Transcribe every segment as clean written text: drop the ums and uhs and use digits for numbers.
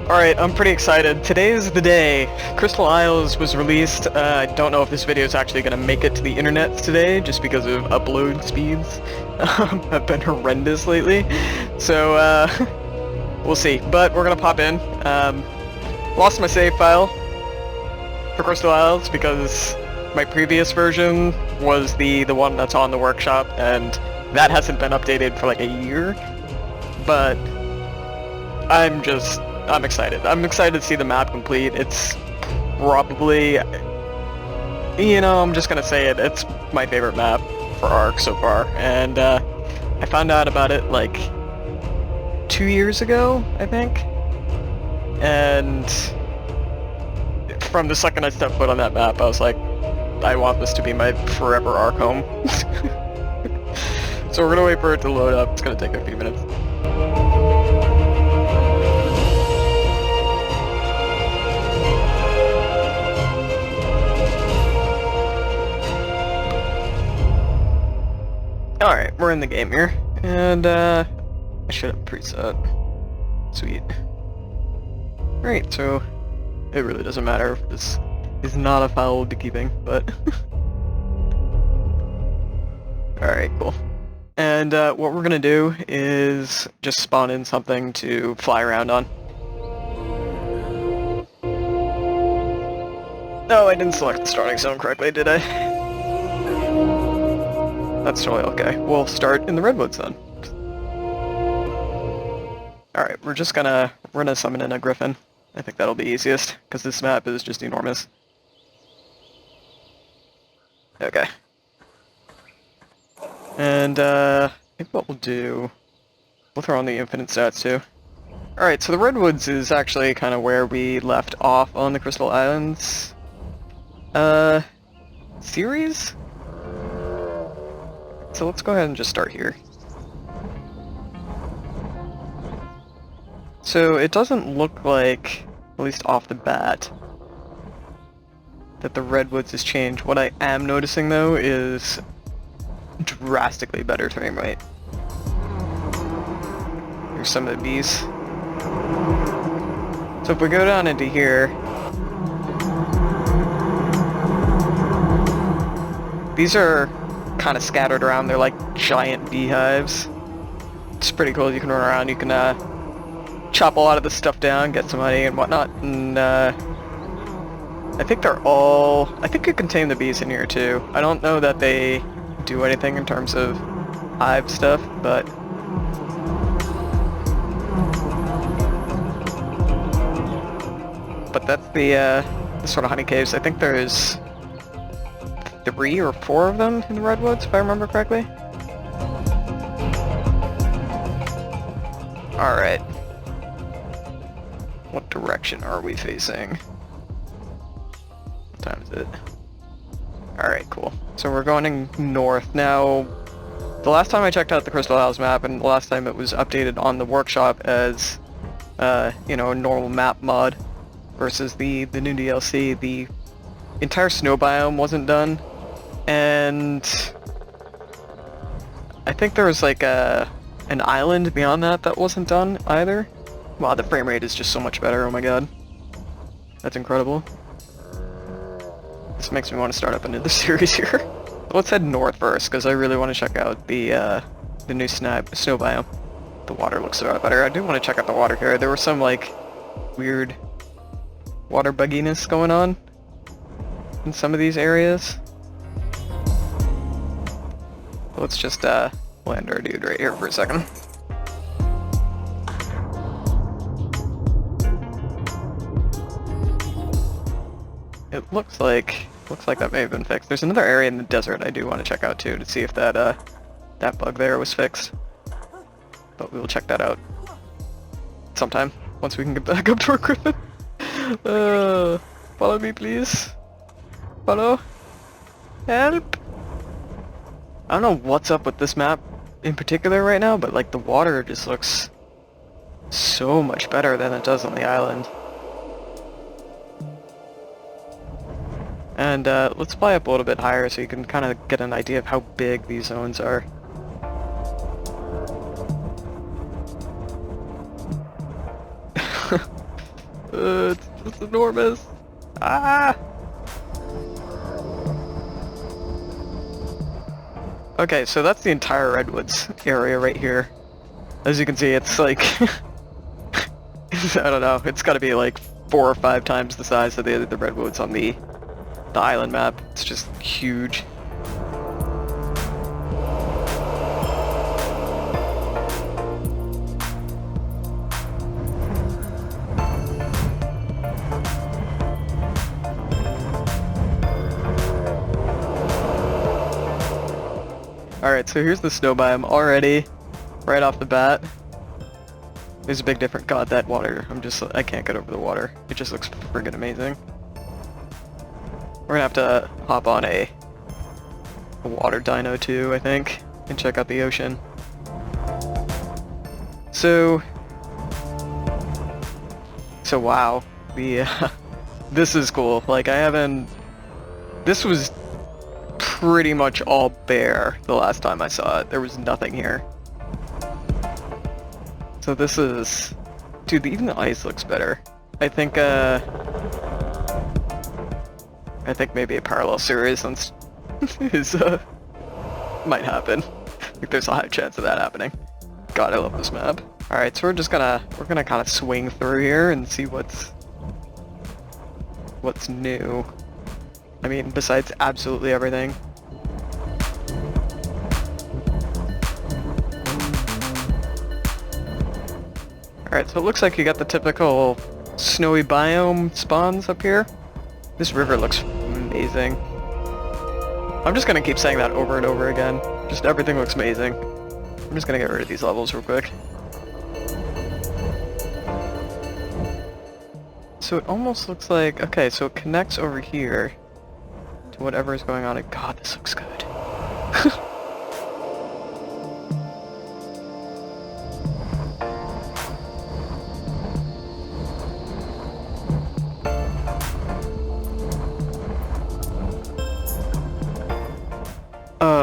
Alright, I'm pretty excited. Today is the day. Crystal Isles was released. I don't know if this video is actually going to make it to the internet today, just because of upload speeds have been horrendous lately. So, we'll see. But we're going to pop in. Lost my save file for Crystal Isles because my previous version was the one that's on the workshop, and that hasn't been updated for like a year. But I'm excited. I'm excited to see the map complete. It's probably, you know, I'm just gonna say it, it's my favorite map for Ark so far. And I found out about it like 2 years ago, I think. And from the second I stepped foot on that map, I was like, I want this to be my forever Ark home. So we're gonna wait for it to load up. It's gonna take a few minutes. Alright, we're in the game here, and I should have preset. Sweet. Alright, so it really doesn't matter if this is not a file we'll be keeping, but alright, cool. And what we're gonna do is just spawn in something to fly around on. No, I didn't select the starting zone correctly, did I? That's totally okay. We'll start in the Redwoods then. Alright, we're gonna summon in a Griffon. I think that'll be easiest, because this map is just enormous. Okay. And, I think what we'll do... we'll throw on the infinite stats too. Alright, so the Redwoods is actually kind of where we left off on the Crystal Islands... series? So let's go ahead and just start here. So it doesn't look like, at least off the bat, that the Redwoods has changed. What I am noticing though is drastically better frame rate. Here's some of the bees. So if we go down into here, these are kind of scattered around. They're like giant beehives. It's pretty cool. You can run around, you can chop a lot of this stuff down, get some honey and whatnot, and I think they're all... I think you can tame the bees in here too. I don't know that they do anything in terms of hive stuff, but that's the sort of honey caves. I think there's 3 or 4 of them in the Redwoods, if I remember correctly. Alright. What direction are we facing? What time is it? Alright, cool. So we're going north. Now, the last time I checked out the Crystal Isles map, and the last time it was updated on the workshop as, you know, a normal map mod, versus the new DLC, the entire snow biome wasn't done. And I think there was like an island beyond that wasn't done either. Wow, the frame rate is just so much better, oh my god. That's incredible. This makes me want to start up another series here. Let's head north first, because I really want to check out the new snow biome. The water looks a lot better. I do want to check out the water here. There was some like weird water bugginess going on in some of these areas. Let's just land our dude right here for a second. It looks like that may have been fixed. There's another area in the desert I do want to check out too, to see if that that bug there was fixed. But we will check that out sometime once we can get back up to our Griffon. Follow me, please. Follow. Help. I don't know what's up with this map in particular right now, but like the water just looks so much better than it does on the island. And let's fly up a little bit higher so you can kind of get an idea of how big these zones are. It's enormous. Ah! Okay, so that's the entire Redwoods area right here. As you can see, it's like... I don't know, it's gotta be like 4 or 5 times the size of the Redwoods on the island map. It's just huge. Alright, so here's the snow biome already, right off the bat. There's a big difference. God, that water, I can't get over the water. It just looks friggin' amazing. We're gonna have to hop on a water dino too, I think, and check out the ocean. So wow, this is cool. Like, this was pretty much all bare the last time I saw it. There was nothing here. So this is... Dude, even the ice looks better. I think maybe a parallel series is, might happen. I think there's a high chance of that happening. God, I love this map. Alright, so we're gonna kind of swing through here and see what's new. I mean, besides absolutely everything. Alright, so it looks like you got the typical snowy biome spawns up here. This river looks amazing. I'm just gonna keep saying that over and over again. Just everything looks amazing. I'm just gonna get rid of these levels real quick. So it almost looks like... Okay, so it connects over here to whatever is going on. God, this looks good.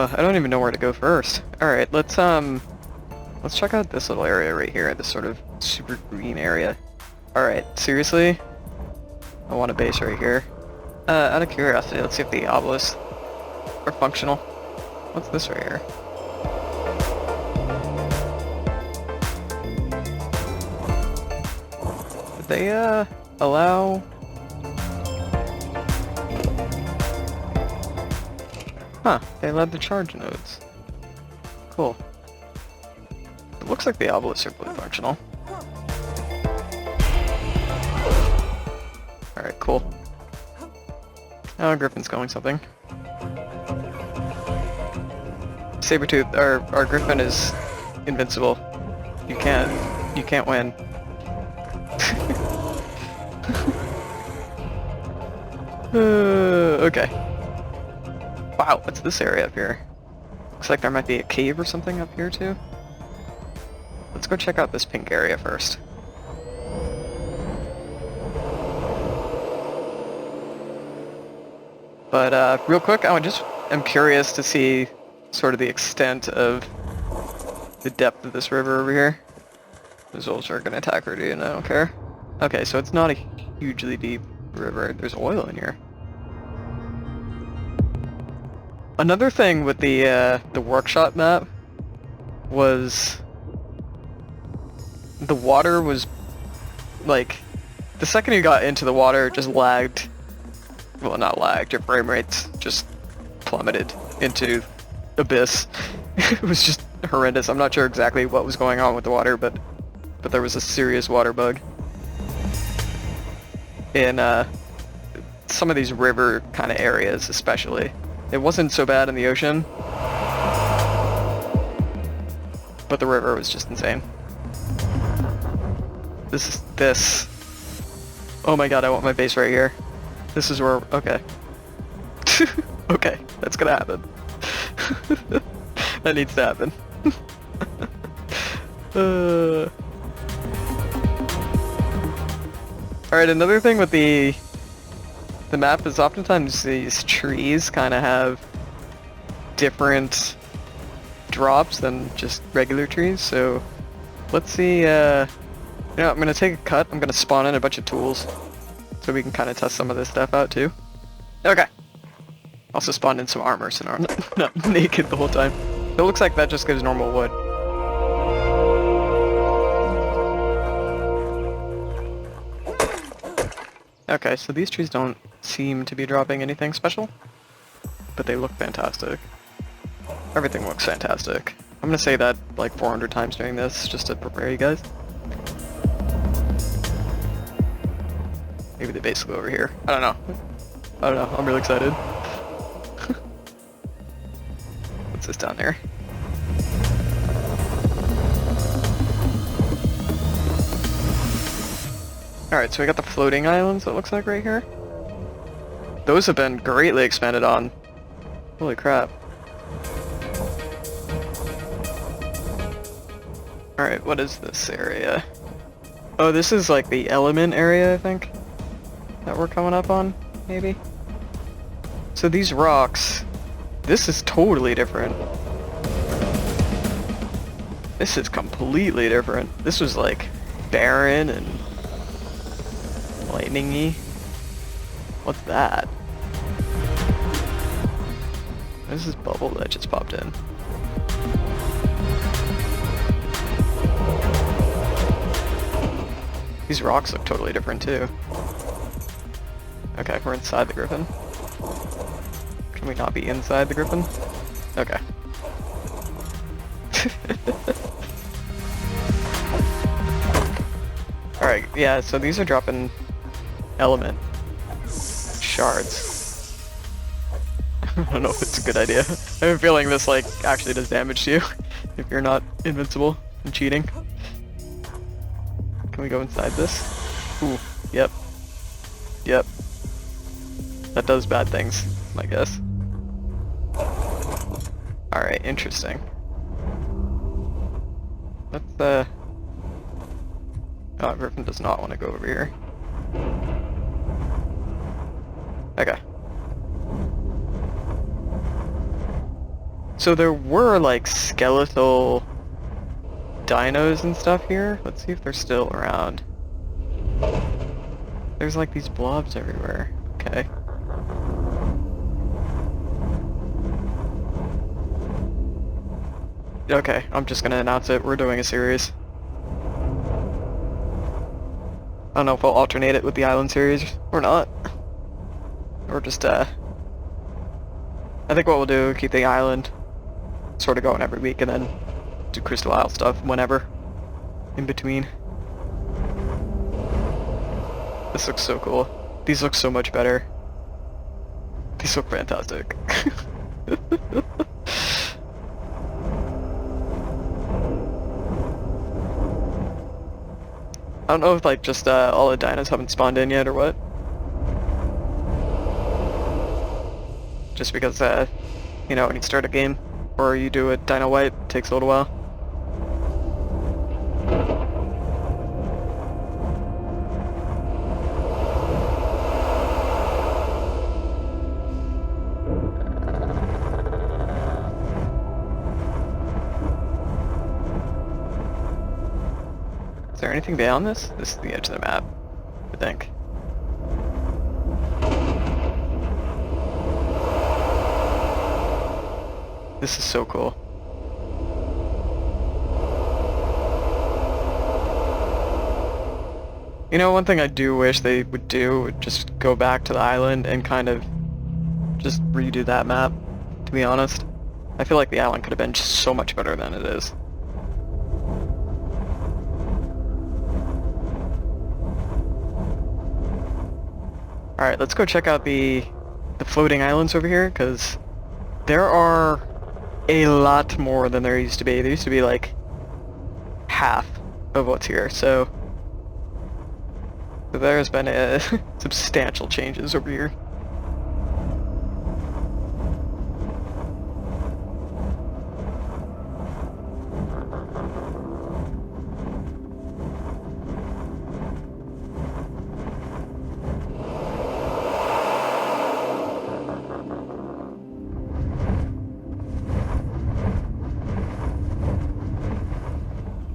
I don't even know where to go first. Alright, let's check out this little area right here, this sort of super green area. Alright, seriously? I want a base right here. Out of curiosity, let's see if the obelisks are functional. What's this right here? Did they, allow... Huh, they allowed the charge nodes. Cool. It looks like the obelisks are fully functional. Alright, cool. Oh, Griffon's going something. Sabertooth, our Griffon is invincible. You can't win. Okay. Wow, what's this area up here? Looks like there might be a cave or something up here too. Let's go check out this pink area first. But real quick, I'm curious to see sort of the extent of the depth of this river over here. Those wolves are gonna attack her, dude, and I don't care. Okay, so it's not a hugely deep river. There's oil in here. Another thing with the workshop map was the water was like, the second you got into the water, it just lagged. Well, not lagged, your frame rates just plummeted into abyss. It was just horrendous. I'm not sure exactly what was going on with the water, but there was a serious water bug in some of these river kind of areas, especially. It wasn't so bad in the ocean, but the river was just insane. This. Oh my god, I want my base right here. This is where, okay. Okay, that's gonna happen. That needs to happen. Alright, another thing with the map is oftentimes these trees kind of have different drops than just regular trees, so let's see You know, I'm gonna take a cut. I'm gonna spawn in a bunch of tools, so we can kind of test some of this stuff out too. Okay. Also spawned in some armor, so I'm not naked the whole time. It looks like that just gives normal wood. Okay, so these trees don't seem to be dropping anything special, but they look fantastic. Everything looks fantastic. I'm gonna say that like 400 times during this, just to prepare you guys. Maybe they basically over here. I don't know. I'm really excited. What's this down there? Alright, so we got the floating islands, it looks like, right here. Those have been greatly expanded on. Holy crap. Alright, what is this area? Oh, this is like the element area, I think, that we're coming up on, maybe? So these rocks, this is totally different. This is completely different. This was like barren and lightning-y. What's that? What is this bubble that just popped in? These rocks look totally different too. Okay, we're inside the Griffon. Can we not be inside the Griffon? Okay. Alright, yeah, so these are dropping element shards. I don't know if it's a good idea. I have a feeling this like actually does damage to you if you're not invincible and cheating. Can we go inside this? Ooh, yep. Yep. That does bad things, I guess. Alright, interesting. Let's, oh, Griffon does not want to go over here. Okay. So there were, like, skeletal dinos and stuff here. Let's see if they're still around. There's, like, these blobs everywhere. Okay. Okay, I'm just gonna announce it. We're doing a series. I don't know if I'll alternate it with the island series or not. Or just, I think what we'll do, keep the island sort of going every week and then do Crystal Isle stuff whenever. In between. This looks so cool. These look so much better. These look fantastic. I don't know if like just all the dinos haven't spawned in yet or what. Just because you know, when you start a game or you do a dino wipe, it takes a little while. Is there anything beyond this? This is the edge of the map, I think. This is so cool. You know, one thing I do wish they would do would just go back to the island and kind of just redo that map, to be honest. I feel like the island could have been just so much better than it is. Alright, let's go check out the floating islands over here, because there are a lot more than there used to be. There used to be like half of what's here, so there's been substantial changes over here.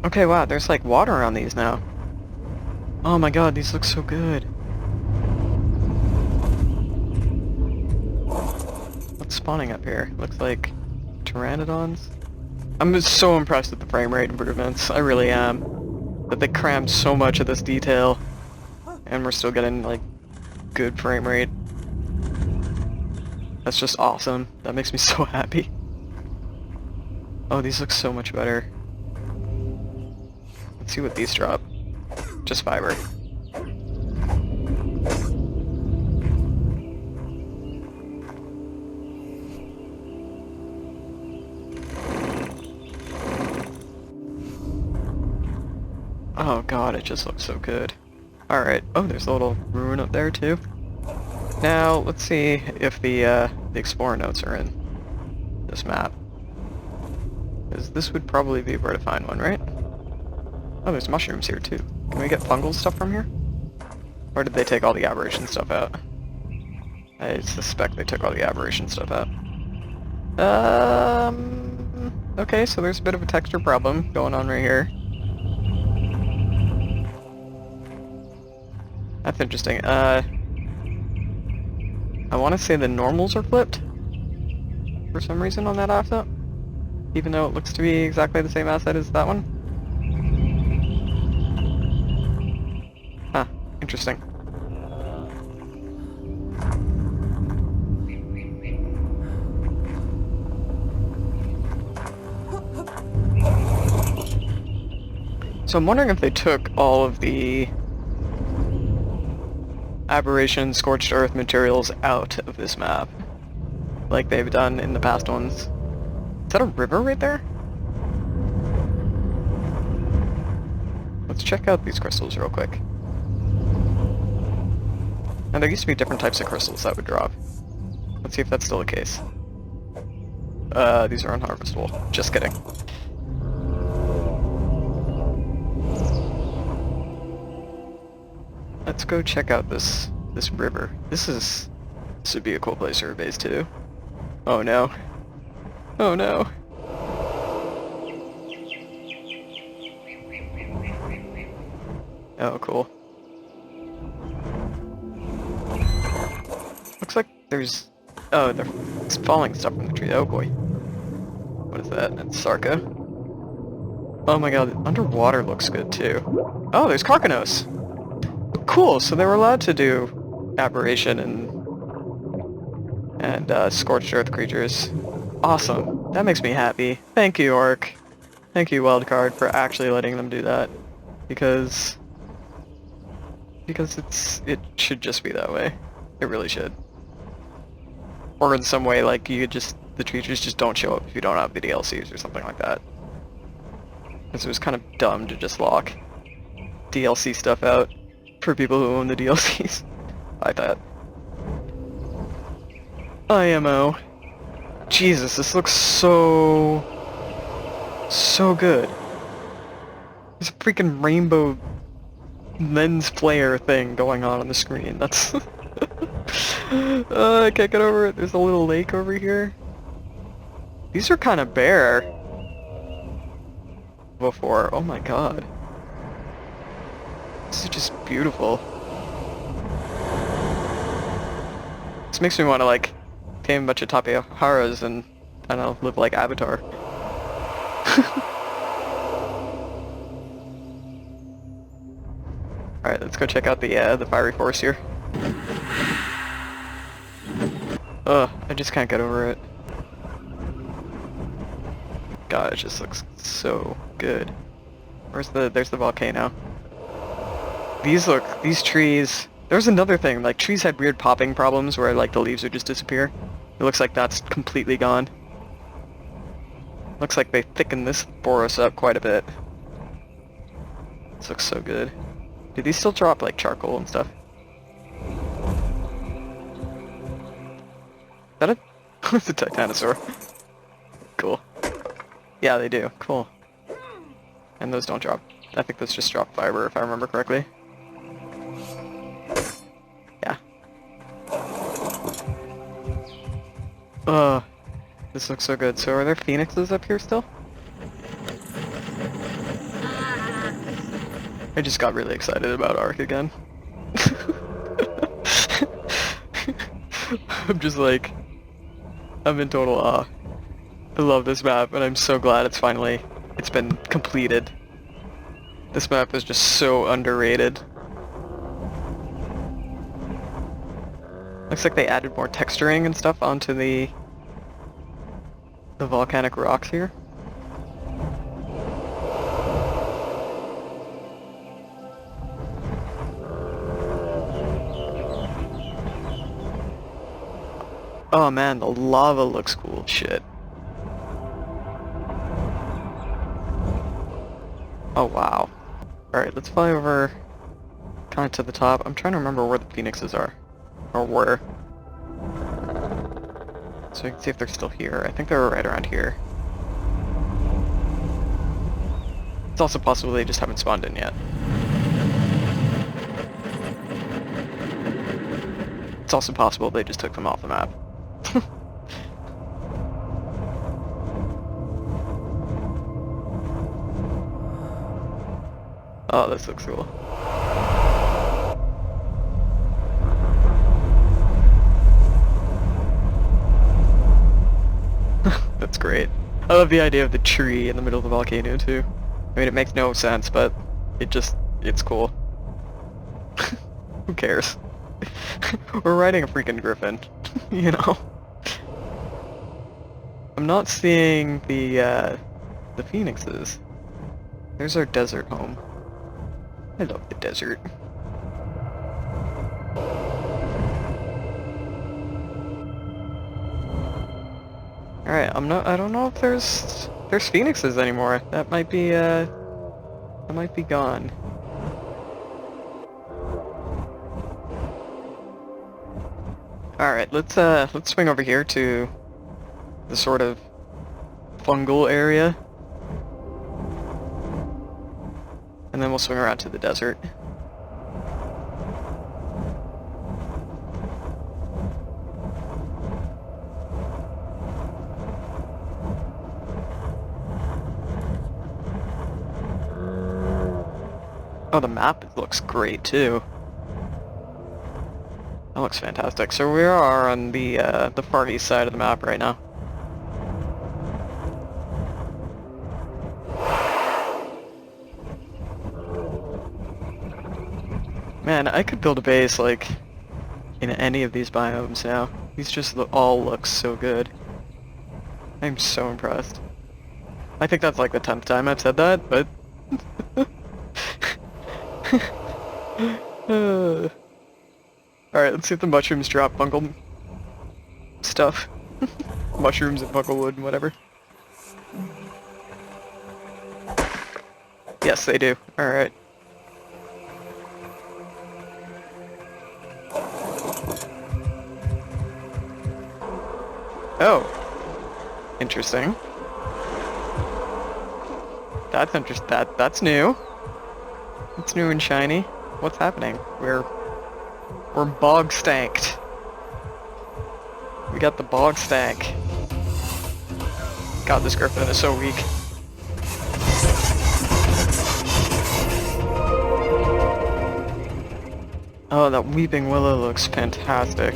Okay, wow, there's like water on these now. Oh my god, these look so good. What's spawning up here? Looks like pteranodons. I'm just so impressed with the frame rate improvements. I really am. That they crammed so much of this detail, and we're still getting like good frame rate. That's just awesome. That makes me so happy. Oh, these look so much better. Let's see what these drop. Just fiber. Oh god, it just looks so good. Alright. Oh, there's a little ruin up there too. Now, let's see if the explorer notes are in this map. Because this would probably be where to find one, right? Oh, there's mushrooms here too. Can we get fungal stuff from here? Or did they take all the aberration stuff out? I suspect they took all the aberration stuff out. Okay, so there's a bit of a texture problem going on right here. That's interesting. I want to say the normals are flipped for some reason on that asset, even though it looks to be exactly the same asset as that one. Huh, interesting. So I'm wondering if they took all of the Aberration Scorched Earth materials out of this map, like they've done in the past ones. Is that a river right there? Let's check out these crystals real quick. And there used to be different types of crystals that would drop. Let's see if that's still the case. These are unharvestable. Just kidding. Let's go check out this river. This would be a cool place for a base too. Oh no. Oh no. Oh cool. Looks like there's there's falling stuff from the tree. Oh boy. What is that? It's Sarka. Oh my god, underwater looks good too. Oh, there's Carcanos! Cool, so they were allowed to do Aberration and Scorched Earth creatures. Awesome. That makes me happy. Thank you, Ark. Thank you, Wildcard, for actually letting them do that. Because it should just be that way. It really should. Or in some way, like, the creatures just don't show up if you don't have the DLCs or something like that. Because it was kind of dumb to just lock DLC stuff out for people who own the DLCs. I thought. IMO. Jesus, this looks so good. There's a freaking rainbow lens flare thing going on the screen. That's I can't get over it. There's a little lake over here. These are kind of bare before. Oh my god. This is just beautiful. This makes me want to like tame a bunch of Tapiharas and I don't know, live like Avatar. Alright, let's go check out the fiery forest here. Ugh, I just can't get over it. God, it just looks so good. There's the volcano. These trees, there's another thing, like trees had weird popping problems where like the leaves would just disappear. It looks like that's completely gone. Looks like they thickened this forest up quite a bit. This looks so good. Do these still drop like charcoal and stuff? Is that it's a titanosaur. Cool. Yeah, they do. Cool. And those don't drop. I think those just drop fiber if I remember correctly. Yeah. This looks so good. So are there phoenixes up here still? I just got really excited about Ark again. I'm just like, I'm in total awe. I love this map, and I'm so glad it's been completed. This map is just so underrated. Looks like they added more texturing and stuff onto the volcanic rocks here. Oh man, the lava looks cool. Shit. Oh wow. Alright, let's fly over kind of to the top. I'm trying to remember where the phoenixes are. Or were. So we can see if they're still here. I think they were right around here. It's also possible they just haven't spawned in yet. It's also possible they just took them off the map. Oh, this looks cool. That's great. I love the idea of the tree in the middle of the volcano too. I mean, it makes no sense, but it's cool. Who cares? We're riding a freaking Griffon, you know? I'm not seeing the phoenixes. There's our desert home. I love the desert. Alright, I don't know if there's phoenixes anymore. That might be gone. Alright, let's swing over here to the sort of fungal area. And then we'll swing around to the desert. Oh, the map looks great too. That looks fantastic. So we are on the far east side of the map right now. Man, I could build a base like in any of these biomes now. These just all look so good. I'm so impressed. I think that's like the 10th time I've said that, but Alright, let's see if the mushrooms drop fungal stuff. Mushrooms and fungal wood and whatever. Yes, they do. Alright. Oh. Interesting. That's that's new. It's new and shiny. What's happening? We're bog stanked. We got the bog stank. God, this Griffon is so weak. Oh, that weeping willow looks fantastic.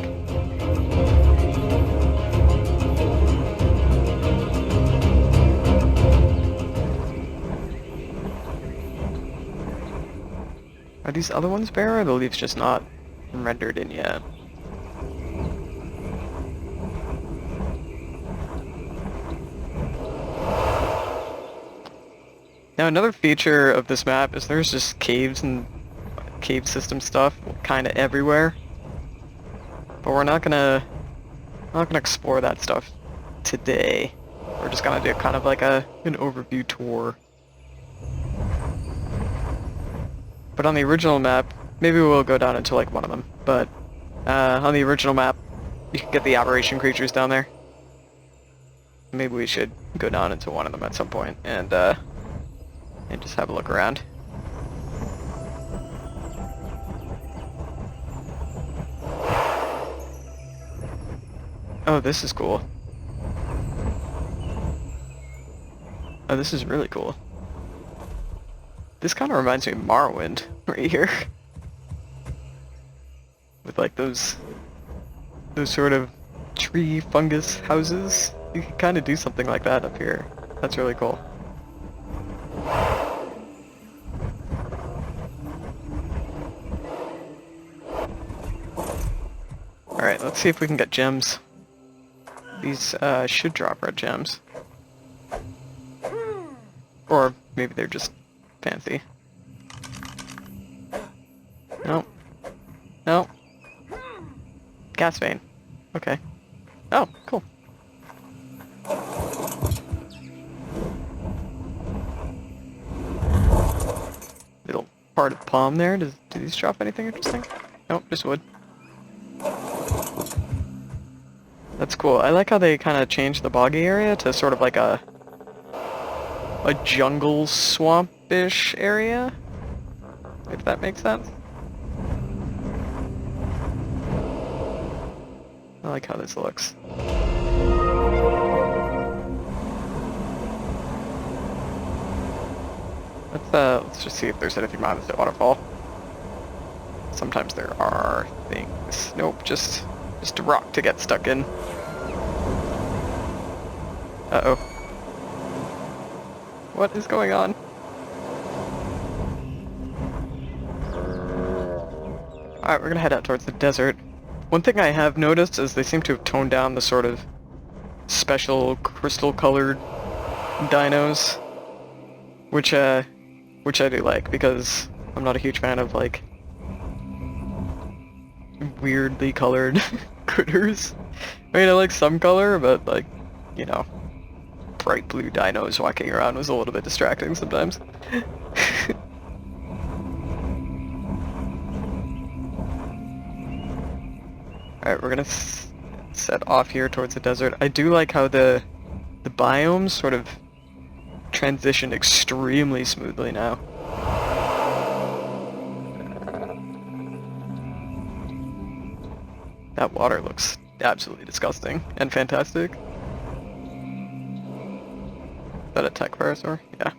Are these other ones bare, or are the leaves just not rendered in yet? Now another feature of this map is there's just caves and cave system stuff kind of everywhere. But we're not gonna explore that stuff today. We're just gonna do kind of like an overview tour. But on the original map, maybe we'll go down into like one of them, but on the original map, you can get the Aberration Creatures down there. Maybe we should go down into one of them at some point and just have a look around. Oh, this is cool. Oh, this is really cool. This kind of reminds me of Morrowind right here. With like those sort of tree fungus houses. You could kind of do something like that up here. That's really cool. Alright, let's see if we can get gems. These should drop red gems. Or maybe they're just fancy. No. No. Gas vein. Okay. Oh, cool. Little part of palm there. Do these drop anything interesting? Nope, just wood. That's cool. I like how they kind of changed the boggy area to sort of like a jungle swamp-ish area, if that makes sense. I like how this looks. Let's just see if there's anything behind this waterfall. Sometimes there are things. Nope, just a rock to get stuck in. Uh-oh. What is going on? Alright, we're gonna head out towards the desert. One thing I have noticed is they seem to have toned down the sort of special crystal-colored dinos, which I do like, because I'm not a huge fan of, like, weirdly colored critters. I mean, I like some color, but, like, you know, bright blue dinos walking around was a little bit distracting sometimes. Alright, we're gonna set off here towards the desert. I do like how the biomes sort of transition extremely smoothly now. That water looks absolutely disgusting and fantastic. Is that a tech parasaur? Yeah.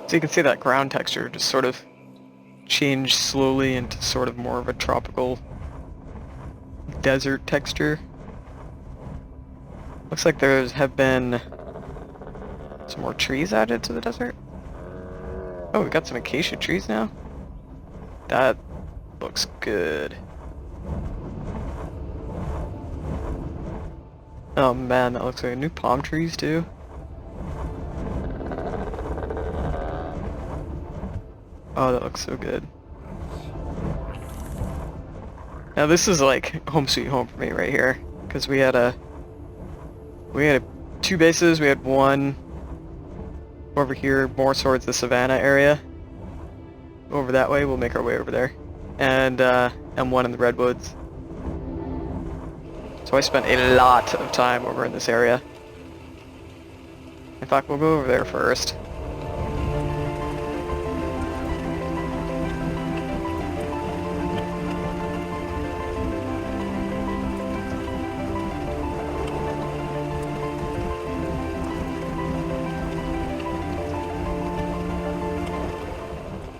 So you can see that ground texture just sort of change slowly into sort of more of a tropical desert texture. Looks like there have been some more trees added to the desert. Oh, we got some acacia trees now. That looks good. Oh man, that looks like new palm trees too. Oh, that looks so good. Now this is like home sweet home for me right here, because we had two bases. We had one over here, more towards the Savannah area. Over that way, we'll make our way over there, and one in the Redwoods. So I spent a lot of time over in this area. In fact, we'll go over there first.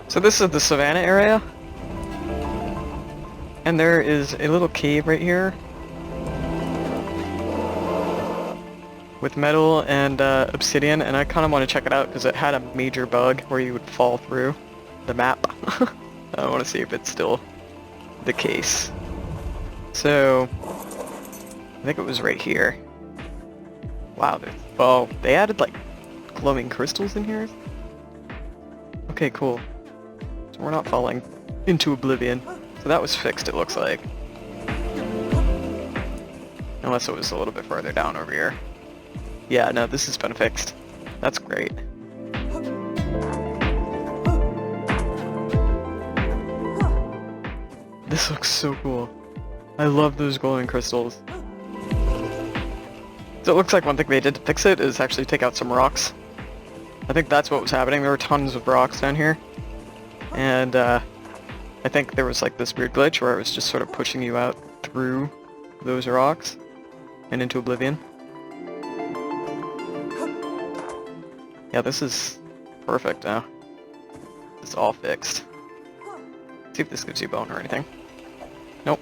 So this is the Savannah area, and there is a little cave right here with metal and obsidian, and I kind of want to check it out because it had a major bug where you would fall through the map. I want to see if it's still the case. So I think it was right here. Wow, oh, they added like glowing crystals in here? Okay, cool. So we're not falling into oblivion. So that was fixed, it looks like. Unless it was a little bit further down over here. Yeah, no, this has been fixed. That's great. This looks so cool. I love those glowing crystals. So it looks like one thing they did to fix it is actually take out some rocks. I think that's what was happening. There were tons of rocks down here. And I think there was like this weird glitch where it was just sort of pushing you out through those rocks and into oblivion. Yeah, this is perfect now. It's all fixed. See if this gives you bone or anything. Nope.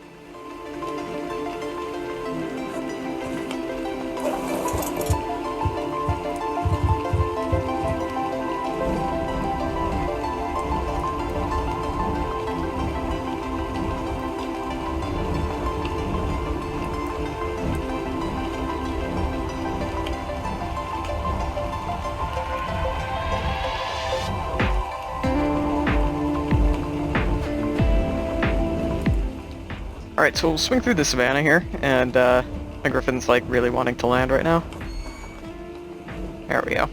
Alright, so we'll swing through the savannah here, and my Griffin's like really wanting to land right now. There we go.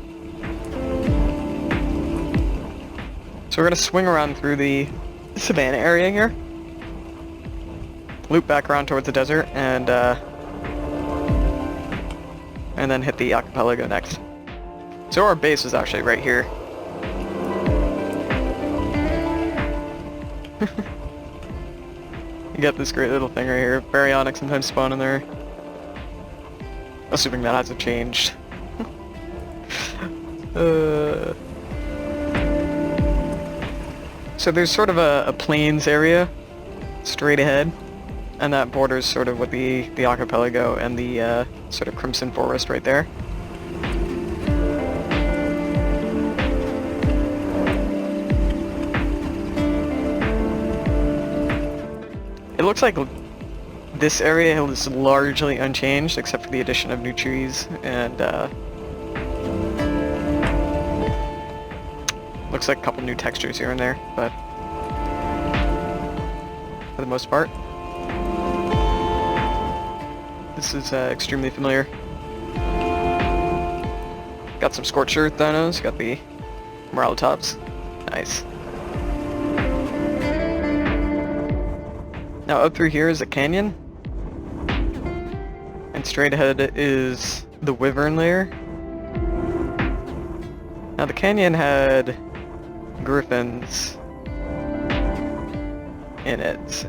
So we're gonna swing around through the savannah area here, loop back around towards the desert, and then hit the archipelago next. So our base is actually right here. You got this great little thing right here. Baryonyx sometimes spawn in there. Assuming that hasn't changed. So there's sort of a plains area straight ahead, and that borders sort of with the archipelago and the sort of crimson forest right there. It looks like this area is largely unchanged, except for the addition of new trees, and looks like a couple new textures here and there, but for the most part, this is extremely familiar. Got some Scorched Earth dinos, got the Moralotops. Nice. Now up through here is a canyon, and straight ahead is the Wyvern Layer. Now the canyon had Griffons in it.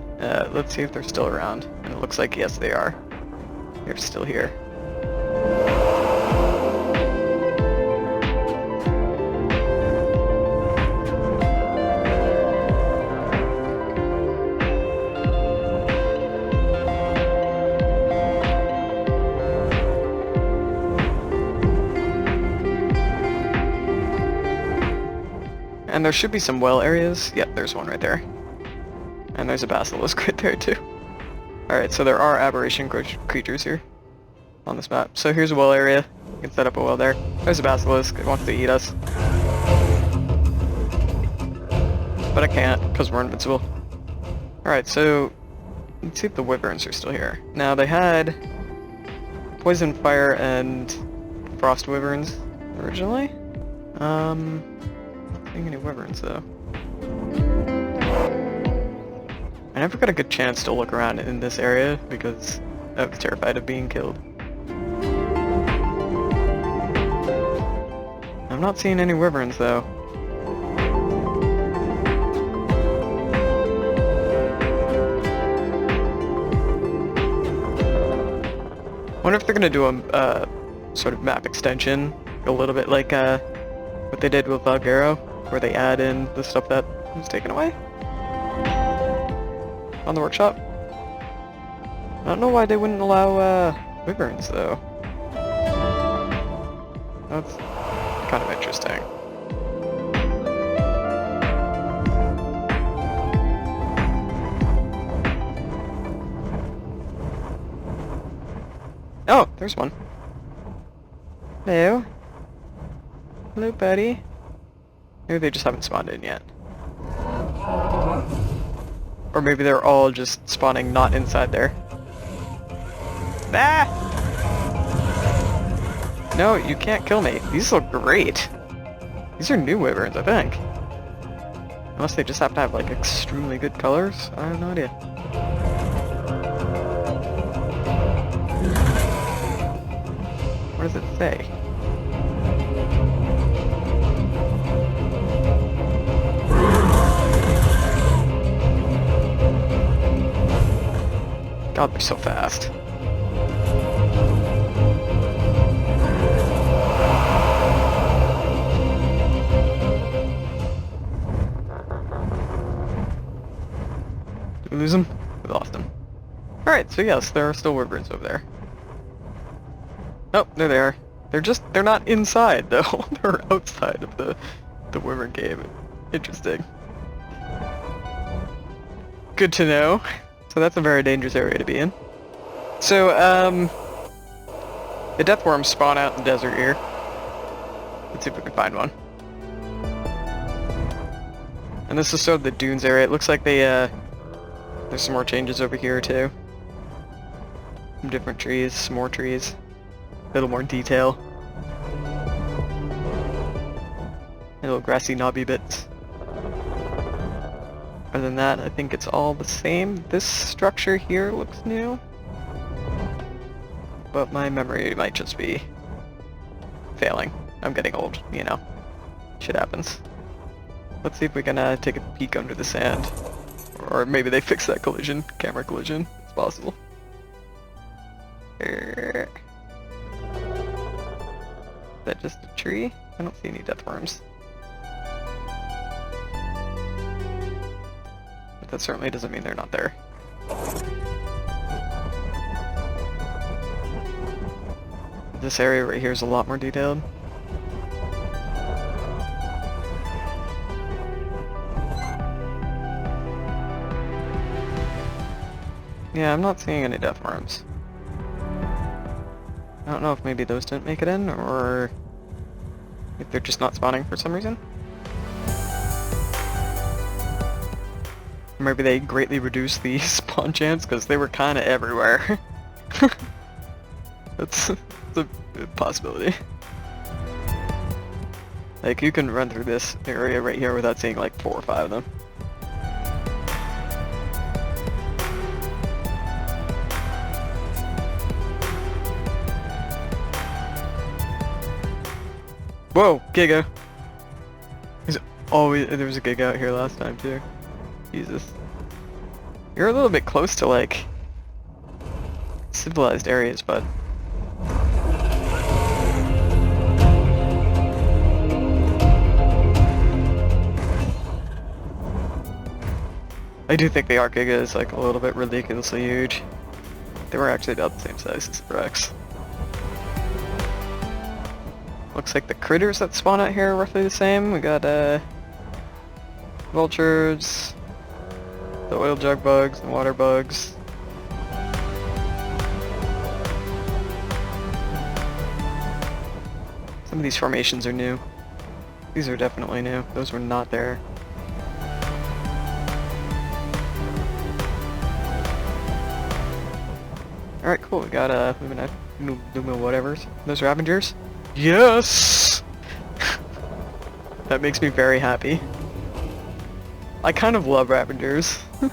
Let's see if they're still around, and it looks like yes they are. They're still here. And there should be some well areas. Yep, there's one right there. And there's a basilisk right there too. Alright, so there are aberration creatures here on this map. So here's a well area. You can set up a well there. There's a basilisk. It wants to eat us. But I can't, because we're invincible. Alright, so let's see if the wyverns are still here. Now they had poison, fire, and frost wyverns originally. Not seeing any wyverns though. I never got a good chance to look around in this area because I was terrified of being killed. I'm not seeing any wyverns though. I wonder if they're gonna do a sort of map extension, a little bit like what they did with Valguero, where they add in the stuff that was taken away on the workshop. I don't know why they wouldn't allow wyverns though. That's kind of interesting. Oh, there's one. Hello. Hello, buddy. Maybe they just haven't spawned in yet. Or maybe they're all just spawning not inside there. Ah! No, you can't kill me. These look great. These are new wyverns, I think. Unless they just have to have like extremely good colors. I have no idea. What does it say? God, they're so fast. lose them? We lost them. Alright, so yes, there are still wyverns over there. Oh, there they are. They're not inside, though. They're outside of the wyvern cave. Interesting. Good to know. So that's a very dangerous area to be in. So, the death worms spawn out in the desert here. Let's see if we can find one. And this is sort of the dunes area. It looks like they, there's some more changes over here, too. Some different trees, some more trees. A little more detail. Little grassy knobby bits. Other than that, I think it's all the same. This structure here looks new. But my memory might just be failing. I'm getting old, you know. Shit happens. Let's see if we can take a peek under the sand. Or maybe they fixed that collision, camera collision. It's possible. Is that just a tree? I don't see any death worms. But that certainly doesn't mean they're not there. This area right here is a lot more detailed. Yeah, I'm not seeing any death worms. I don't know if maybe those didn't make it in, or if they're just not spawning for some reason. Or maybe they greatly reduced the spawn chance because they were kind of everywhere. That's a possibility. Like, you can run through this area right here without seeing like 4 or 5 of them. Whoa, Giga! There was a Giga out here last time too. Jesus. You're a little bit close to like civilized areas, bud. I do think the Ark Giga is like a little bit ridiculously huge. They were actually about the same size as the Rex. Looks like the critters that spawn out here are roughly the same. We got vultures, the oil jug bugs, and water bugs. Some of these formations are new. These are definitely new. Those were not there. Alright, cool. We got Luma whatevers. Those Ravengers? Yes! That makes me very happy. I kind of love Ravengers. And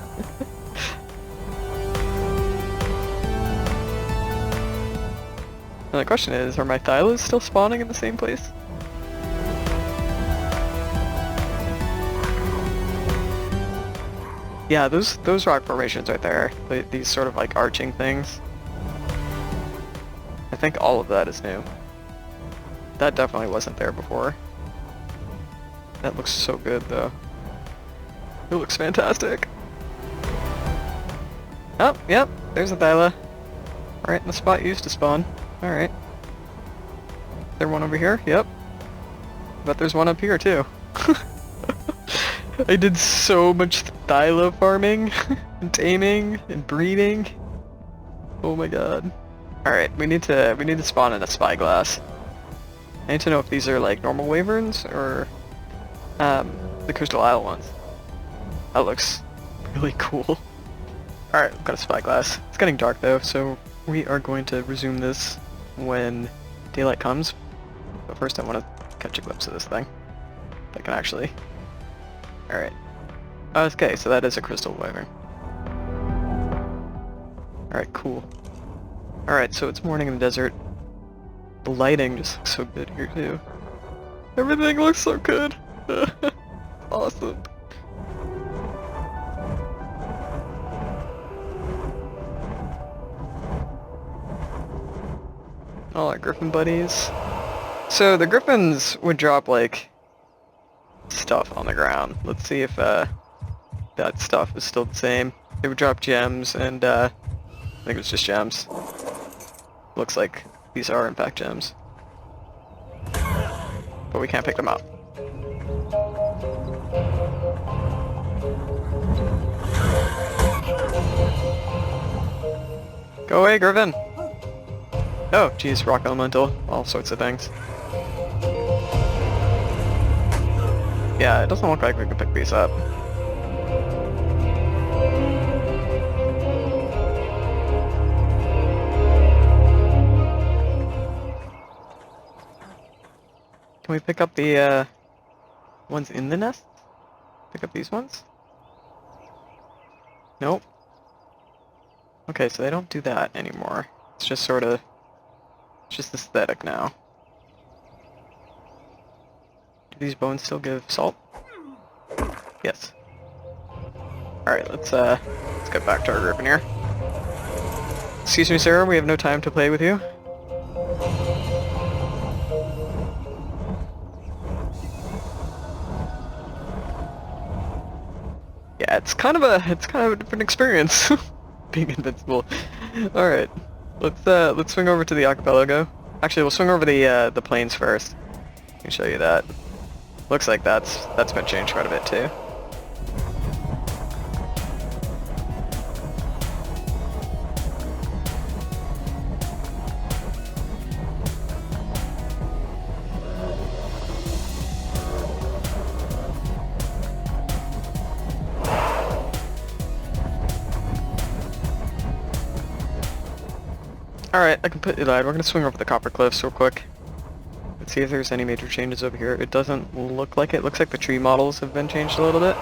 the question is, are my Thylas still spawning in the same place? Yeah, those rock formations right there, these sort of like arching things. I think all of that is new. That definitely wasn't there before. That looks so good though. It looks fantastic. Oh, yep, there's a Thyla. Right in the spot you used to spawn. Alright. Is there one over here? Yep. But there's one up here too. I did so much Thyla farming, and taming, and breeding. Oh my god. Alright, we need to spawn in a spyglass. I need to know if these are like normal wyverns or the Crystal Isle ones. That looks really cool. Alright, we've got a spyglass. It's getting dark though, so we are going to resume this when daylight comes. But first I want to catch a glimpse of this thing. That can actually... Alright. Okay, so that is a crystal wyvern. Alright, cool. Alright, so it's morning in the desert. The lighting just looks so good here too. Everything looks so good. Awesome. All our Griffon buddies. So the Griffons would drop like stuff on the ground. Let's see if that stuff is still the same. They would drop gems, and I think it was just gems. Looks like these are in fact gems. But we can't pick them up. Go away, Griffon! Oh, geez, rock elemental, all sorts of things. Yeah, it doesn't look like we can pick these up. Can we pick up the ones in the nest? Pick up these ones? Nope. Okay, so they don't do that anymore. It's just sort of... it's just aesthetic now. Do these bones still give salt? Yes. Alright, let's get back to our Griffon here. Excuse me, sir, we have no time to play with you. Yeah, it's kind of a different experience. Being invincible. Alright. Let's swing over to the archipelago. Actually, we'll swing over the plains first. I can show you that. Looks like that's been changed quite a bit too. Alright, I completely lied. We're gonna swing over the copper cliffs real quick. Let's see if there's any major changes over here. It doesn't look like it. Looks like the tree models have been changed a little bit.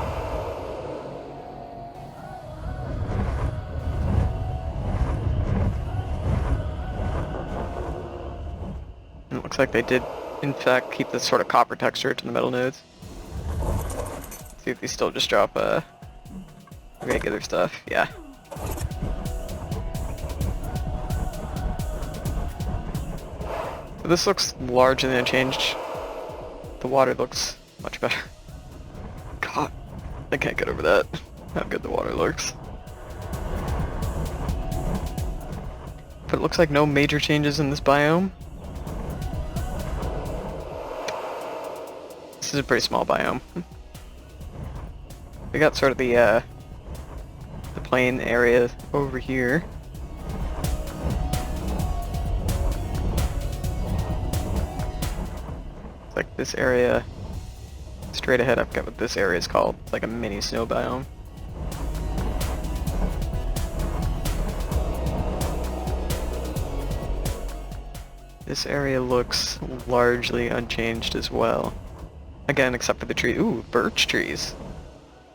And it looks like they did, in fact, keep this sort of copper texture to the metal nodes. Let's see if they still just drop regular stuff. Yeah. This looks largely unchanged. The water looks much better. God, I can't get over that. How good the water looks. But it looks like no major changes in this biome. This is a pretty small biome. We got sort of the plain area over here. Like this area straight ahead, I forget what this area is called. It's like a mini snow biome. This area looks largely unchanged as well. Again, except for the tree. Ooh, birch trees.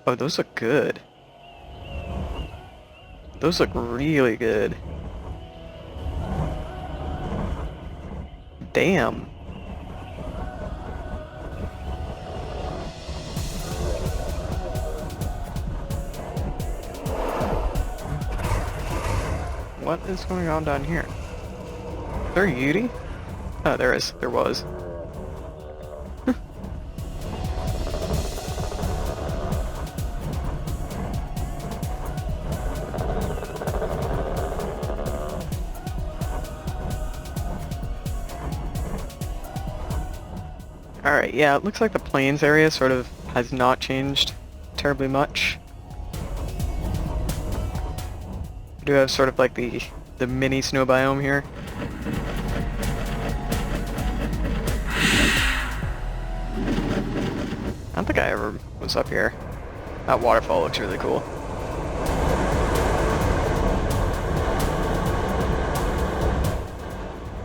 Oh, those look good. Those look really good. Damn. What is going on down here? Is there a Yeti? Oh, there is. There was. Alright, yeah, it looks like the plains area sort of has not changed terribly much. We do have sort of like the mini snow biome here. I don't think I ever was up here. That waterfall looks really cool.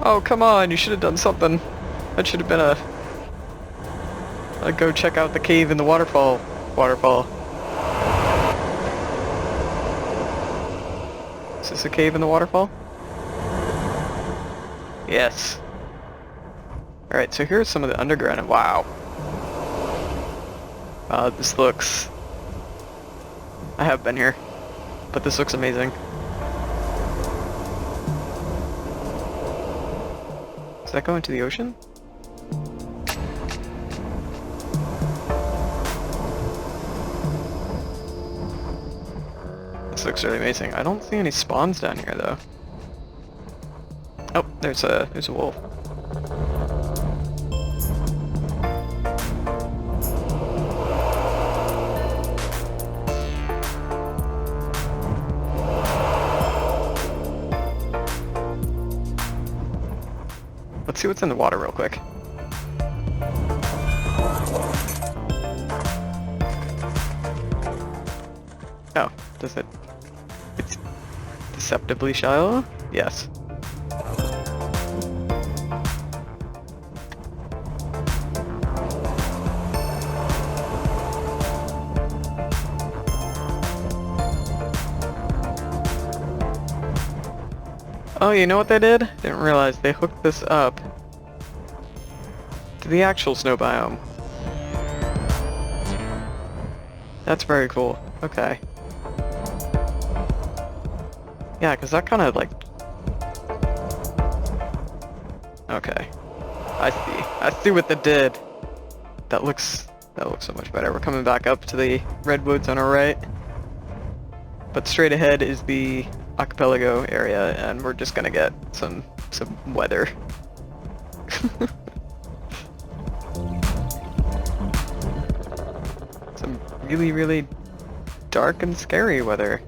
Oh, come on, you should have done something. That should have been a go check out the cave in the waterfall. Is this a cave in the waterfall? Yes. Alright, so here's some of the underground, and wow. This looks... I have been here, but this looks amazing. Does that go into the ocean? This This looks really amazing. I don't see any spawns down here though. Oh, there's a wolf. Let's see what's in the water real quick. Oh, does it? It's deceptively shallow? Yes. Oh, you know what they did? Didn't realize they hooked this up to the actual snow biome. That's very cool. Okay. Yeah, because that kind of like... Okay. I see what they did. That looks so much better. We're coming back up to the Redwoods on our right. But straight ahead is the archipelago area, and we're just gonna get some weather. Some really, really dark and scary weather.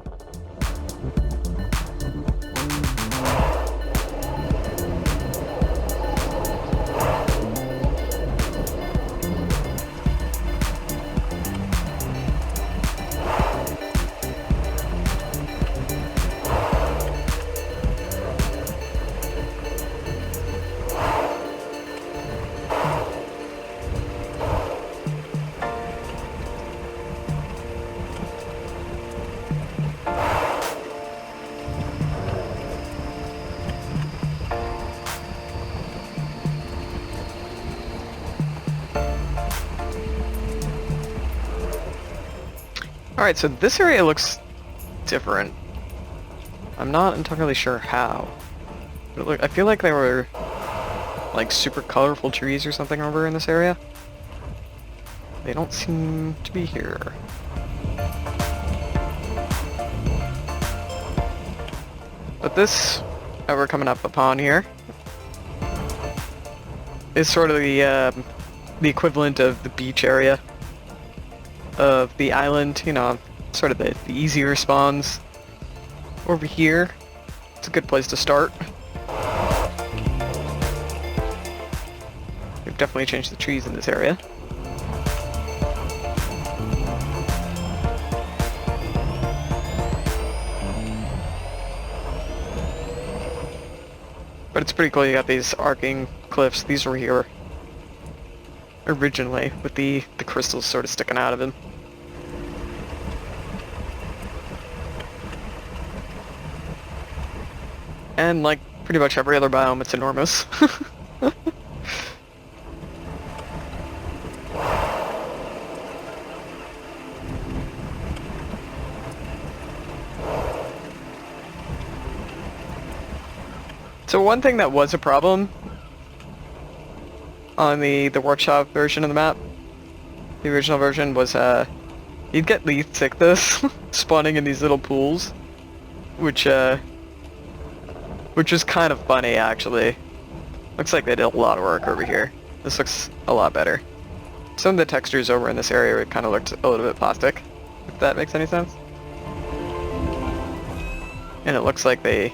Alright, so this area looks different. I'm not entirely sure how. But I feel like there were like super colorful trees or something over in this area. They don't seem to be here. But this that we're coming up upon here is sort of the equivalent of the beach area of the island, you know, sort of the easier spawns over here. It's a good place to start. We've definitely changed the trees in this area. But it's pretty cool, you got these arcing cliffs. These were here originally, with the crystals sort of sticking out of them. And like pretty much every other biome, it's enormous. So one thing that was a problem on the workshop version of the map, the original version, was you'd get leaf sickness spawning in these little pools, which is kind of funny actually. Looks like they did a lot of work over here. This looks a lot better. Some of the textures over in this area kind of looked a little bit plastic, if that makes any sense. And it looks like they've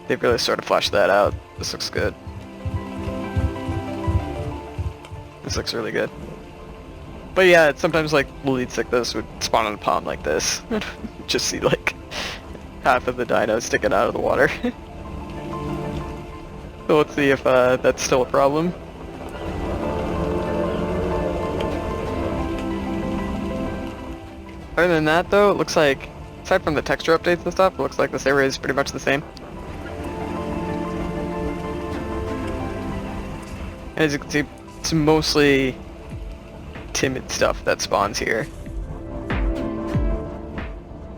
really sort of fleshed that out. This looks good. This looks really good. But yeah, it's sometimes like lead sickness would spawn on a pond like this. Just see like half of the dino sticking out of the water. So let's see if that's still a problem. Other than that though, it looks like, aside from the texture updates and stuff, it looks like this area is pretty much the same. And as you can see, it's mostly timid stuff that spawns here.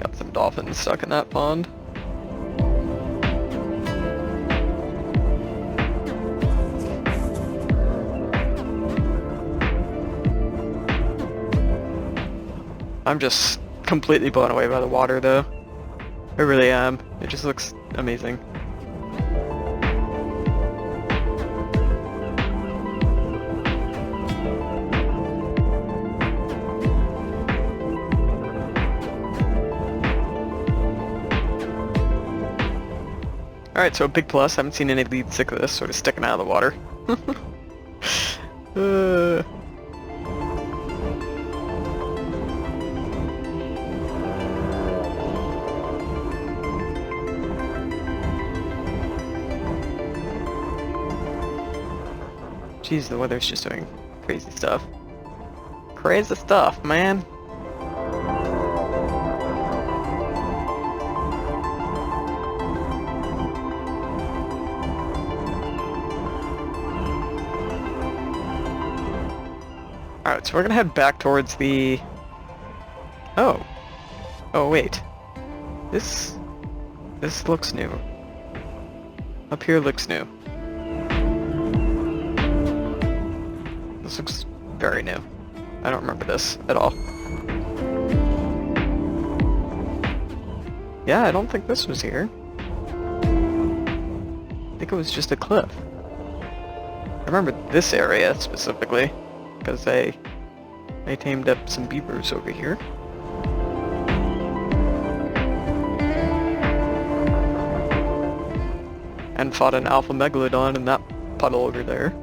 Got some dolphins stuck in that pond. I'm just completely blown away by the water though. I really am. It just looks amazing. Alright, so a big plus, haven't seen any lead cichlids sort of sticking out of the water. Jeez, the weather's just doing crazy stuff. Crazy stuff, man. Alright, so we're gonna head back towards the... Oh. Oh, wait. This looks new. Up here looks new. This looks very new. I don't remember this at all. Yeah, I don't think this was here. I think it was just a cliff. I remember this area specifically, because I tamed up some beavers over here. And fought an alpha megalodon in that puddle over there.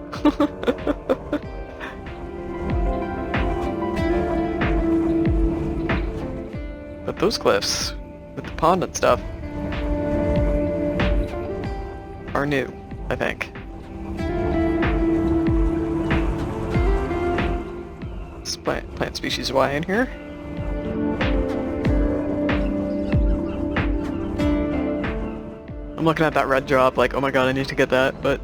But those cliffs, with the pond and stuff, are new, I think. Is plant species Y in here? I'm looking at that red drop like, oh my god, I need to get that, but,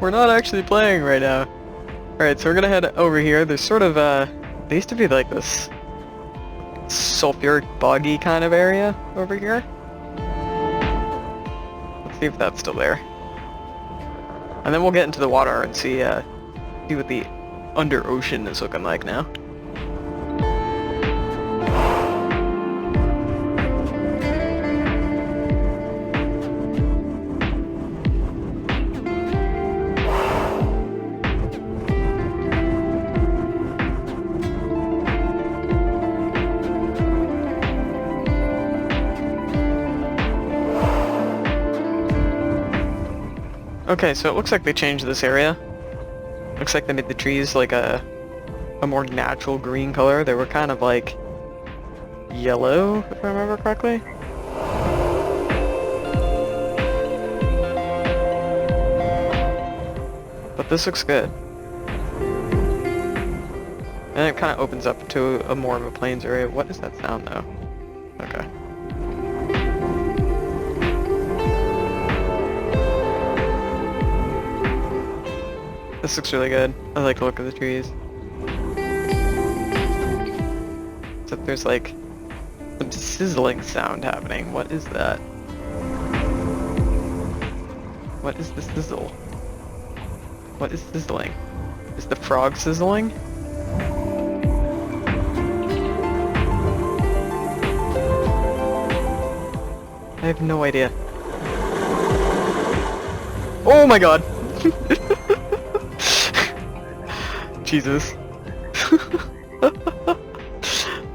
we're not actually playing right now. Alright, so we're gonna head over here. There's sort of, there used to be like this sulfuric boggy kind of area over here. Let's see if that's still there. And then we'll get into the water and see what the under ocean is looking like now. Okay, so it looks like they changed this area. Looks like they made the trees like a more natural green color. They were kind of like yellow, if I remember correctly. But this looks good. And it kind of opens up to a more of a plains area. What is that sound though? Okay. This looks really good. I like the look of the trees. Except there's like some sizzling sound happening. What is that? What is the sizzle? What is sizzling? Is the frog sizzling? I have no idea. Oh my god! Jesus.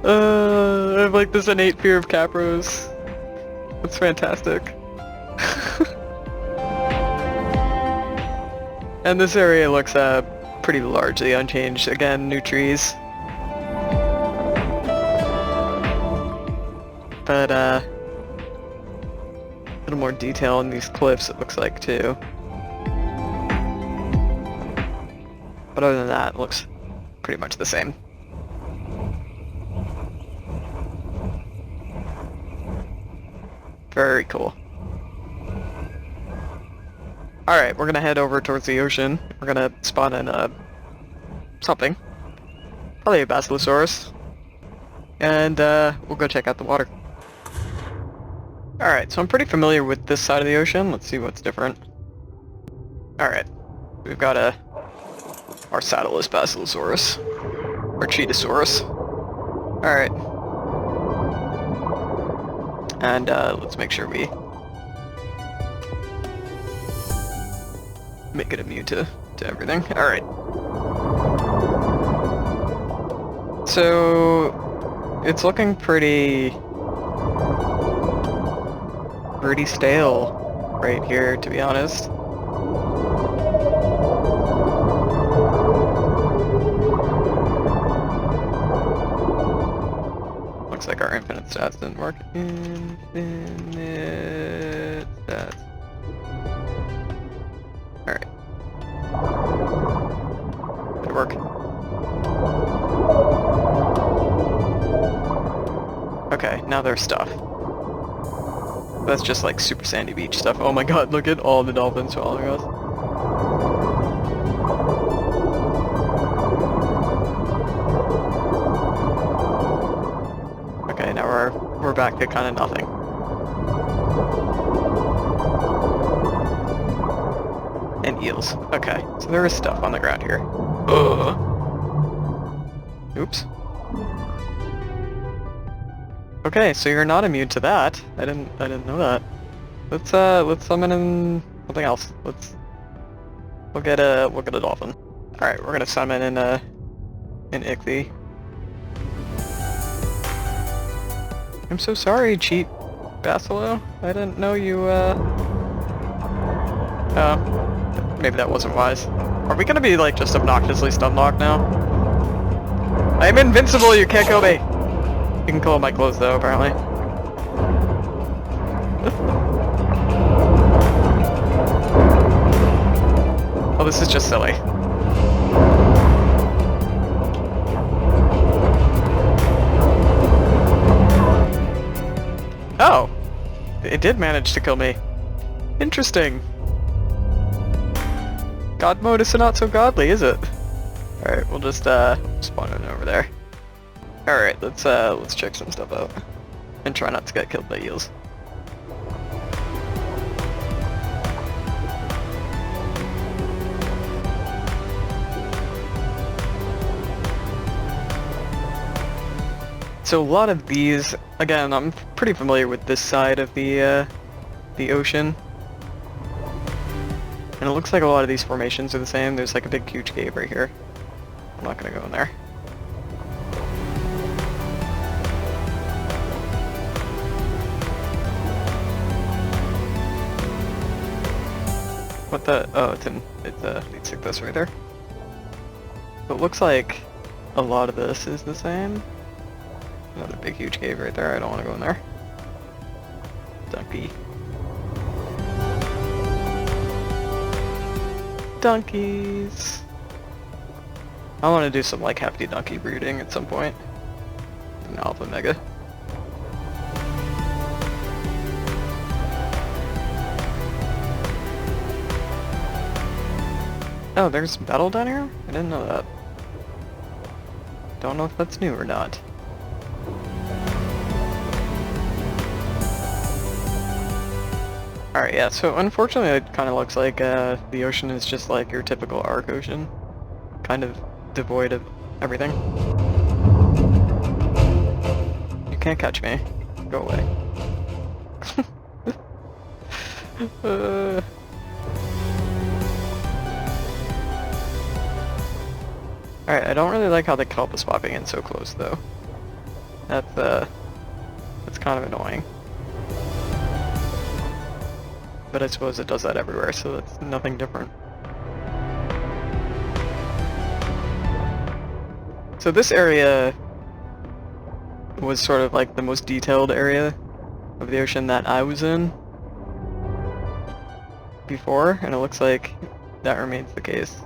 I have like this innate fear of capros. That's fantastic. And this area looks pretty largely unchanged. Again, new trees. But a little more detail in these cliffs it looks like too. But other than that, it looks pretty much the same. Very cool. Alright, we're gonna head over towards the ocean. We're gonna spawn in something. Probably a Basilosaurus. And we'll go check out the water. Alright, so I'm pretty familiar with this side of the ocean. Let's see what's different. Alright, we've got our saddleless Basilosaurus. Or Cheetosaurus. Alright. And let's make sure we make it immune to everything. Alright. So it's looking pretty stale right here, to be honest. Looks like our infinite stats didn't work. Infinite stats. Alright. Did it work? Okay, now there's stuff. That's just like super sandy beach stuff. Oh my god, look at all the dolphins following us. Okay, now we're back to kind of nothing. And eels. Okay, so there is stuff on the ground here. Ugh. Oops. Okay, so you're not immune to that. I didn't know that. Let's summon in something else. We'll get a dolphin. All right, we're gonna summon in Ichthy. I'm so sorry, cheap Basilo. I didn't know you. Maybe that wasn't wise. Are we gonna be like just obnoxiously stun locked now? I'm invincible. You can't kill me. You can kill my clothes though, apparently. Oh, this is just silly. Oh! It did manage to kill me. Interesting. God mode is not so godly, is it? Alright, we'll just spawn it over there. Alright, let's check some stuff out. And try not to get killed by eels. So a lot of these, again, I'm pretty familiar with this side of the ocean. And it looks like a lot of these formations are the same. There's like a big huge cave right here. I'm not gonna go in there. What the? Oh, it's like this right there. So it looks like a lot of this is the same. Another big huge cave right there. I don't want to go in there. Donkey. Donkeys. I want to do some like hefty donkey breeding at some point. An alpha mega. Oh, there's battle down here? I didn't know that. Don't know if that's new or not. Alright, yeah, so unfortunately it kind of looks like the ocean is just like your typical Ark ocean. Kind of devoid of everything. You can't catch me. Go away. Alright, I don't really like how the kelp is popping in so close though. That's kind of annoying. But I suppose it does that everywhere, so that's nothing different. So this area was sort of like the most detailed area of the ocean that I was in before, and it looks like that remains the case.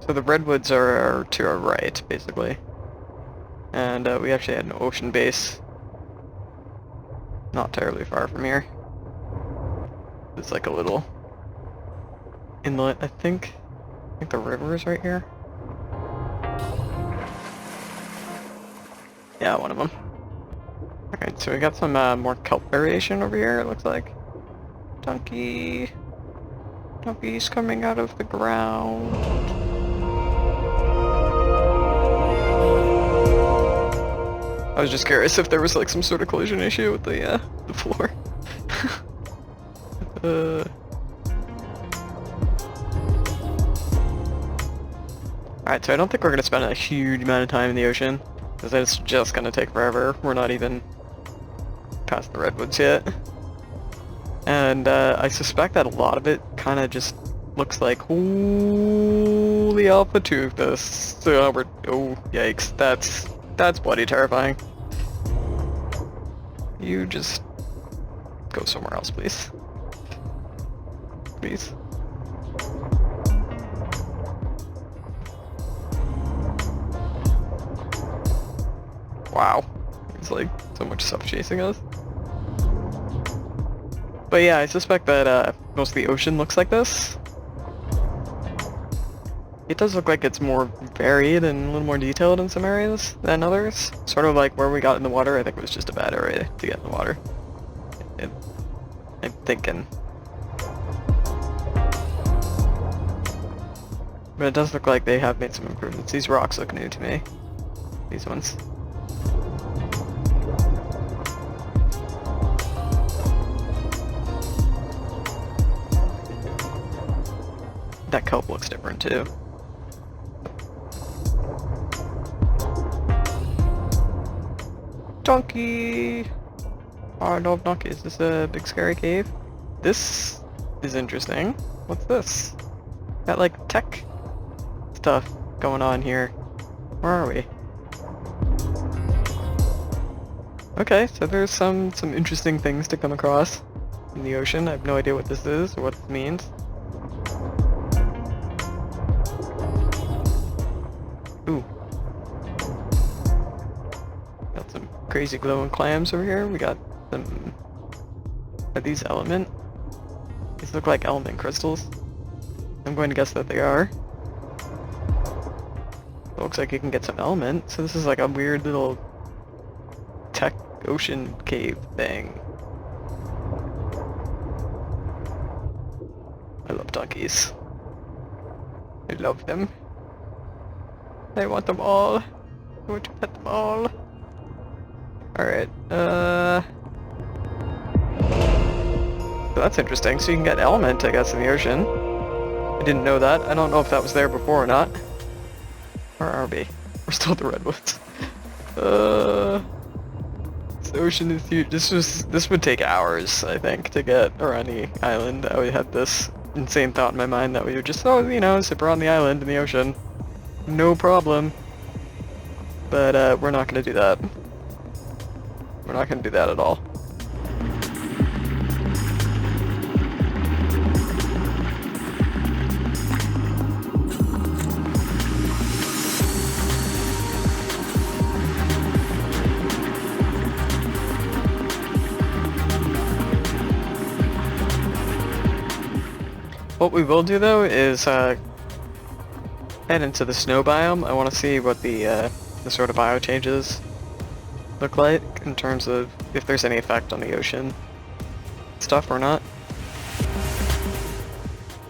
So the Redwoods are to our right, basically. And we actually had an ocean base not terribly far from here. It's like a little inlet, I think the river is right here. Yeah, one of them. Alright, so we got some more kelp variation over here, it looks like. Donkey. Donkey's coming out of the ground. I was just curious if there was like some sort of collision issue with the floor. Alright, so I don't think we're gonna spend a huge amount of time in the ocean, because it's just gonna take forever. We're not even past the Redwoods yet. And I suspect that a lot of it kind of just looks like holy Apotheosis. So oh yikes, that's bloody terrifying. You just go somewhere else, please. Please. Wow, there's like so much stuff chasing us. But yeah, I suspect that most of the ocean looks like this. It does look like it's more varied and a little more detailed in some areas than others. Sort of like where we got in the water, I think it was just a bad area to get in the water. I'm thinking. But it does look like they have made some improvements. These rocks look new to me. These ones. That kelp looks different too. Donkey! Oh, I love donkey. Is this a big scary cave? This is interesting. What's this? Got like tech stuff going on here. Where are we? Okay, so there's some interesting things to come across in the ocean. I have no idea what this is or what this means. Ooh. Got some crazy glowing clams over here. We got some... Are these element? These look like element crystals. I'm going to guess that they are. It looks like you can get some element, so this is like a weird little tech ocean cave thing. I love donkeys. I love them. I want them all. I want to pet them all. Alright, so that's interesting. So you can get element, I guess, in the ocean. I didn't know that. I don't know if that was there before or not. Where are we? We're still at the Redwoods. This ocean is huge. This would take hours, I think, to get around the island. I had this insane thought in my mind that we would just, you know, zip around the island in the ocean. No problem. But we're not gonna do that. We're not gonna do that at all. What we will do though is head into the snow biome. I want to see what the sort of bio changes look like in terms of if there's any effect on the ocean stuff or not.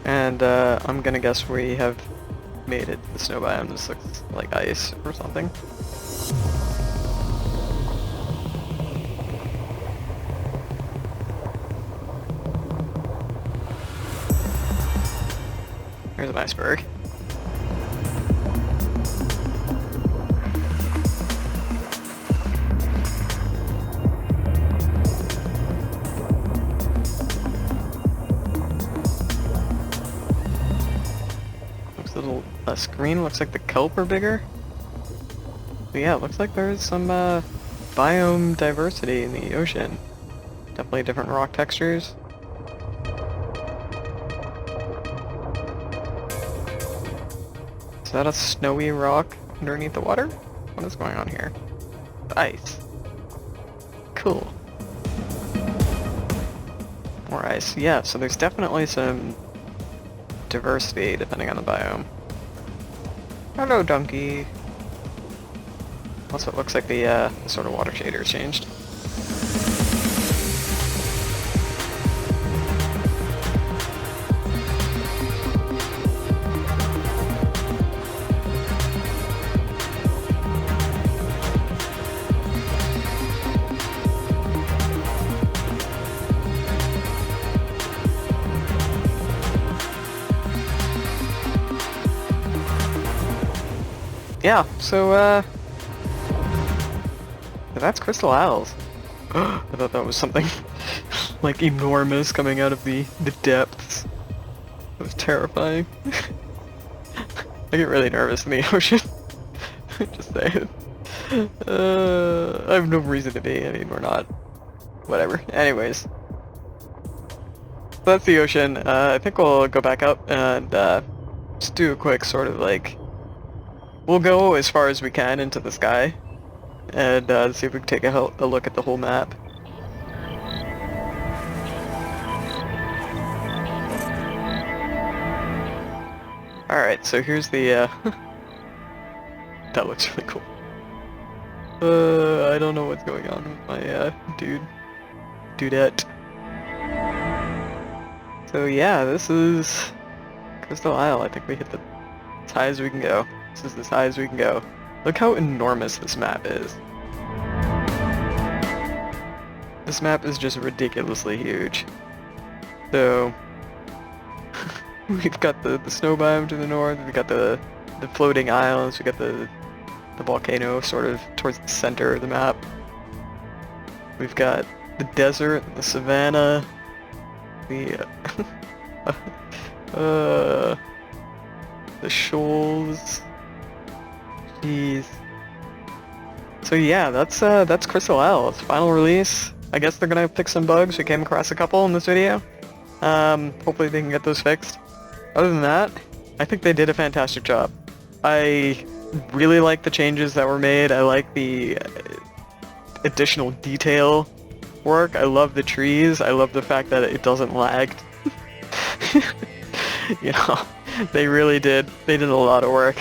And I'm gonna guess we have made it to the snow biome. This looks like ice or something. Here's an iceberg. Looks a little less green. Looks like the kelp are bigger. But yeah, it looks like there's some biome diversity in the ocean. Definitely different rock textures. Is that a snowy rock underneath the water? What is going on here? Ice. Cool. More ice. Yeah, so there's definitely some diversity depending on the biome. Hello, donkey. Also, it looks like the sort of water shader changed. yeah, so that's Crystal Isles. I thought that was something like enormous coming out of the depths. It was terrifying. I get really nervous in the ocean. Just saying. I have no reason to be. I mean, we're not. Whatever. Anyways. That's the ocean. I think we'll go back up and just do a quick sort of like... We'll go as far as we can into the sky and see if we can take a look at the whole map. Alright, so here's the... That looks really cool. I don't know what's going on with my dudette. So yeah, this is Crystal Isle. I think we hit as high as we can go. This is as high as we can go. Look how enormous this map is. This map is just ridiculously huge. So we've got the snow biome to the north, we've got the floating islands, we've got the volcano sort of towards the center of the map. We've got the desert, the savannah, the the shoals. Jeez. So yeah, that's Crystal Isle. It's final release. I guess they're gonna fix some bugs. We came across a couple in this video. Hopefully they can get those fixed. Other than that, I think they did a fantastic job. I really like the changes that were made. I like the additional detail work. I love the trees. I love the fact that it doesn't lag. You know, they really did. They did a lot of work.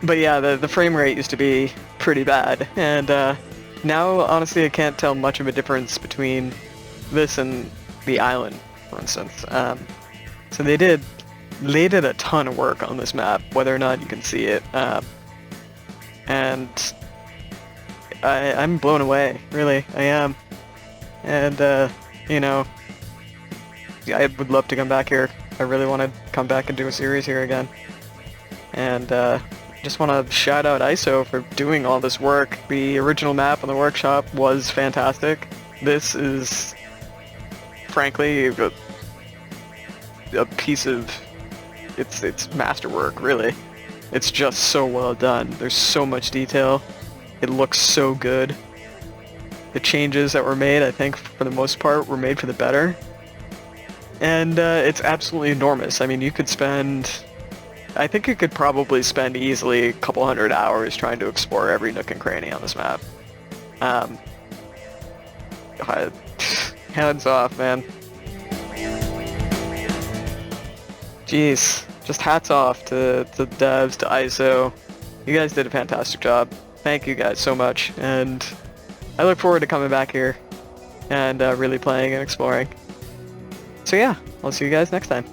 But yeah, the frame rate used to be pretty bad, and now honestly I can't tell much of a difference between this and the island, for instance. So they did a ton of work on this map, whether or not you can see it, and I'm blown away, really, I am. And you know, I would love to come back here. I really want to come back and do a series here again. And just want to shout out ISO for doing all this work. The original map on the workshop was fantastic. This is, frankly, a piece of it's masterwork, really. It's just so well done. There's so much detail. It looks so good. The changes that were made, I think, for the most part, were made for the better. And it's absolutely enormous. I mean, you could spend... I think you could probably spend easily a couple 100 hours trying to explore every nook and cranny on this map. Hands off, man. Jeez, just hats off to the devs, to ISO. You guys did a fantastic job. Thank you guys so much, and I look forward to coming back here and really playing and exploring. So yeah, I'll see you guys next time.